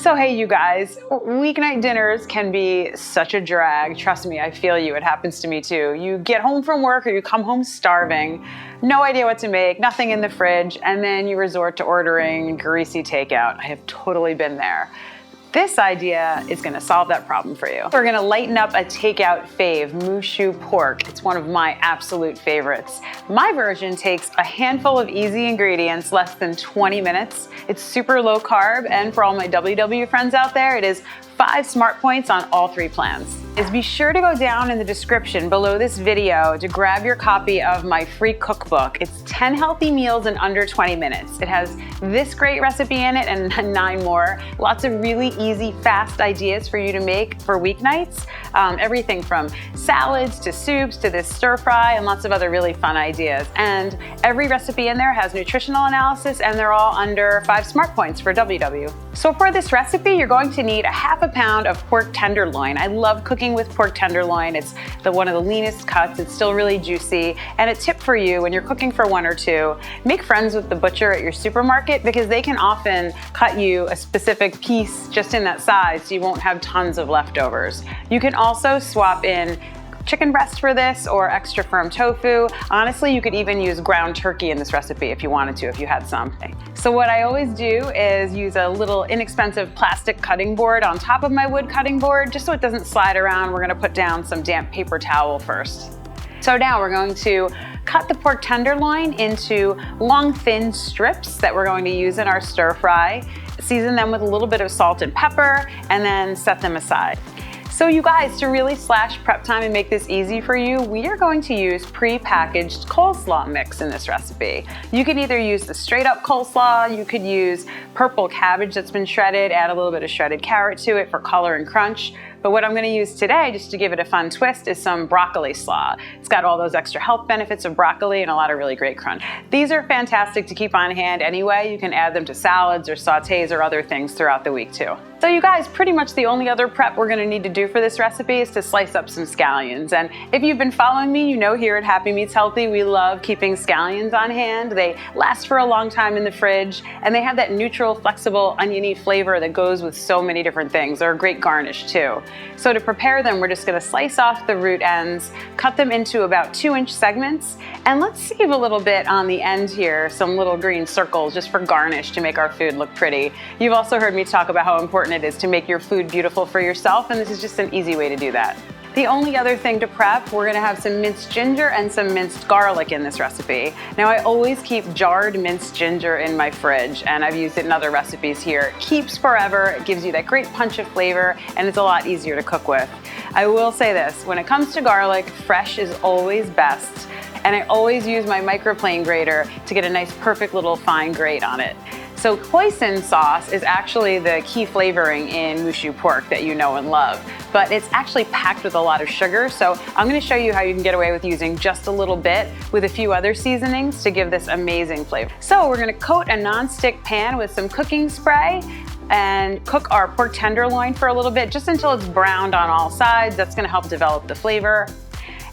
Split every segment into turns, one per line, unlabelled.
So hey you guys, weeknight dinners can be such a drag. Trust me, I feel you, it happens to me too. You get home from work or you come home starving, no idea what to make, nothing in the fridge, and then you resort to ordering greasy takeout. I have totally been there. This idea is gonna solve that problem for you. We're gonna lighten up a takeout fave, Moo Shu Pork. It's one of my absolute favorites. My version takes a handful of easy ingredients, less than 20 minutes. It's super low carb, and for all my WW friends out there, it is 5 smart points on all 3 plans. Be sure to go down in the description below this video to grab your copy of my free cookbook. It's 10 healthy meals in under 20 minutes. It has this great recipe in it and 9 more. Lots of really easy, fast ideas for you to make for weeknights. Everything from salads to soups to this stir fry and lots of other really fun ideas. And every recipe in there has nutritional analysis and they're all under 5 smart points for WW. So for this recipe, you're going to need a half a pound of pork tenderloin. I love cooking with pork tenderloin. It's one of the leanest cuts. It's still really juicy. And a tip for you when you're cooking for 1 or 2, make friends with the butcher at your supermarket because they can often cut you a specific piece just in that size so you won't have tons of leftovers. You can also swap in chicken breast for this or extra firm tofu. Honestly, you could even use ground turkey in this recipe if you wanted to, if you had some. So what I always do is use a little inexpensive plastic cutting board on top of my wood cutting board, just so it doesn't slide around. We're gonna put down some damp paper towel first. So now we're going to cut the pork tenderloin into long, thin strips that we're going to use in our stir fry. Season them with a little bit of salt and pepper, and then set them aside. So you guys, to really slash prep time and make this easy for you, we are going to use pre-packaged coleslaw mix in this recipe. You can either use the straight up coleslaw, you could use purple cabbage that's been shredded, add a little bit of shredded carrot to it for color and crunch. But what I'm gonna use today, just to give it a fun twist, is some broccoli slaw. It's got all those extra health benefits of broccoli and a lot of really great crunch. These are fantastic to keep on hand anyway. You can add them to salads or sautés or other things throughout the week too. So you guys, pretty much the only other prep we're gonna need to do for this recipe is to slice up some scallions. And if you've been following me, you know here at Happy Meats Healthy, we love keeping scallions on hand. They last for a long time in the fridge, and they have that neutral, flexible, oniony flavor that goes with so many different things. They're a great garnish too. So to prepare them, we're just gonna slice off the root ends, cut them into about 2-inch segments, and let's save a little bit on the end here, some little green circles just for garnish to make our food look pretty. You've also heard me talk about how important it is to make your food beautiful for yourself, and this is just an easy way to do that. The only other thing to prep, we're gonna have some minced ginger and some minced garlic in this recipe. Now I always keep jarred minced ginger in my fridge, and I've used it in other recipes here. It keeps forever, it gives you that great punch of flavor, and it's a lot easier to cook with. I will say this, when it comes to garlic, fresh is always best, and I always use my microplane grater to get a nice perfect little fine grate on it. So hoisin sauce is actually the key flavoring in Moo Shu Pork that you know and love, but it's actually packed with a lot of sugar, so I'm gonna show you how you can get away with using just a little bit with a few other seasonings to give this amazing flavor. So we're gonna coat a non-stick pan with some cooking spray and cook our pork tenderloin for a little bit, just until it's browned on all sides. That's gonna help develop the flavor.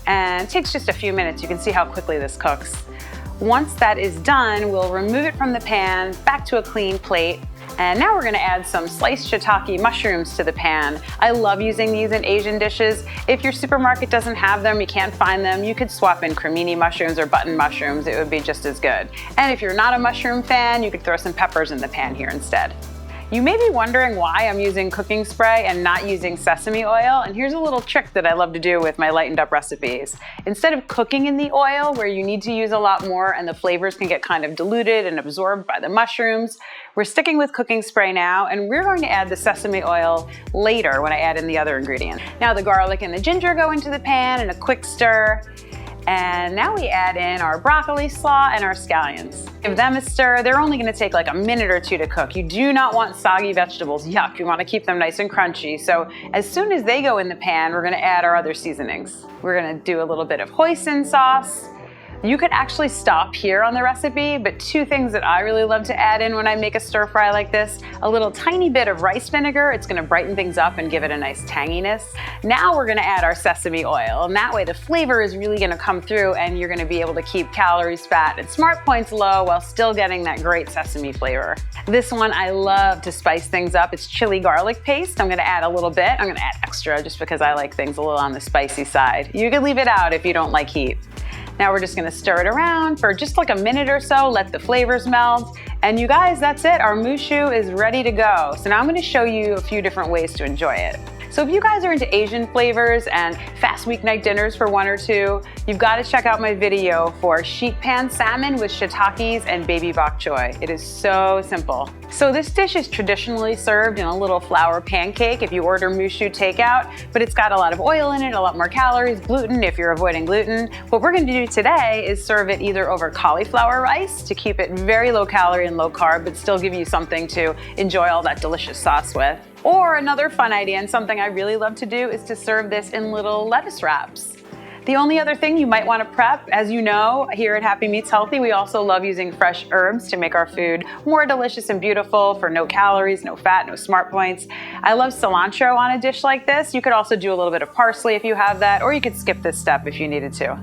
And it takes just a few minutes. You can see how quickly this cooks. Once that is done, we'll remove it from the pan, back to a clean plate. And now we're gonna add some sliced shiitake mushrooms to the pan. I love using these in Asian dishes. If your supermarket doesn't have them, you can't find them, you could swap in cremini mushrooms or button mushrooms. It would be just as good. And if you're not a mushroom fan, you could throw some peppers in the pan here instead. You may be wondering why I'm using cooking spray and not using sesame oil, and here's a little trick that I love to do with my lightened up recipes. Instead of cooking in the oil, where you need to use a lot more and the flavors can get kind of diluted and absorbed by the mushrooms, we're sticking with cooking spray now, and we're going to add the sesame oil later when I add in the other ingredients. Now the garlic and the ginger go into the pan and a quick stir. And now we add in our broccoli slaw and our scallions. Give them a stir. They're only gonna take like a minute or 2 to cook. You do not want soggy vegetables, yuck. You wanna keep them nice and crunchy. So as soon as they go in the pan, we're gonna add our other seasonings. We're gonna do a little bit of hoisin sauce. You could actually stop here on the recipe, but two things that I really love to add in when I make a stir fry like this: a little tiny bit of rice vinegar. It's gonna brighten things up and give it a nice tanginess. Now we're gonna add our sesame oil, and that way the flavor is really gonna come through and you're gonna be able to keep calories, fat, and smart points low while still getting that great sesame flavor. This one I love to spice things up. It's chili garlic paste. I'm gonna add a little bit. I'm gonna add extra just because I like things a little on the spicy side. You can leave it out if you don't like heat. Now we're just gonna stir it around for just like a minute or so, let the flavors melt. And you guys, that's it. Our moo shu is ready to go. So now I'm gonna show you a few different ways to enjoy it. So if you guys are into Asian flavors and fast weeknight dinners for one or two, you've got to check out my video for sheet pan salmon with shiitakes and baby bok choy. It is so simple. So this dish is traditionally served in a little flour pancake if you order Moo Shu Takeout, but it's got a lot of oil in it, a lot more calories, gluten if you're avoiding gluten. What we're going to do today is serve it either over cauliflower rice to keep it very low calorie and low carb, but still give you something to enjoy all that delicious sauce with. Or another fun idea, and something I really love to do, is to serve this in little lettuce wraps. The only other thing you might want to prep, as you know, here at Happy Meats Healthy, we also love using fresh herbs to make our food more delicious and beautiful for no calories, no fat, no smart points. I love cilantro on a dish like this. You could also do a little bit of parsley if you have that, or you could skip this step if you needed to.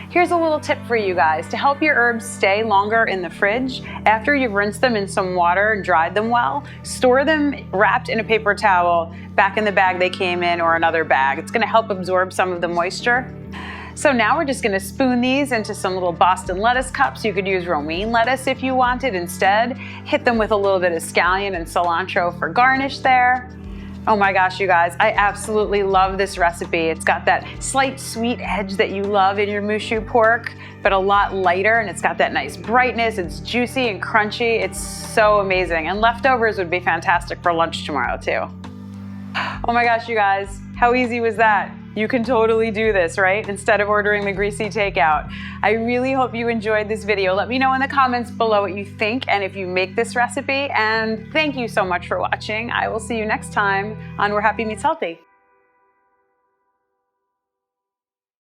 Here's a little tip for you guys to help your herbs stay longer in the fridge. After you've rinsed them in some water and dried them well, store them wrapped in a paper towel back in the bag they came in or another bag. It's gonna help absorb some of the moisture. So now we're just gonna spoon these into some little Boston lettuce cups. You could use romaine lettuce if you wanted instead. Hit them with a little bit of scallion and cilantro for garnish there. Oh my gosh, you guys, I absolutely love this recipe. It's got that slight sweet edge that you love in your Moo Shu pork, but a lot lighter, and it's got that nice brightness. It's juicy and crunchy. It's so amazing. And leftovers would be fantastic for lunch tomorrow too. Oh my gosh, you guys, how easy was that? You can totally do this, right? Instead of ordering the greasy takeout. I really hope you enjoyed this video. Let me know in the comments below what you think and if you make this recipe. And thank you so much for watching. I will see you next time on Where Happy Meats Healthy.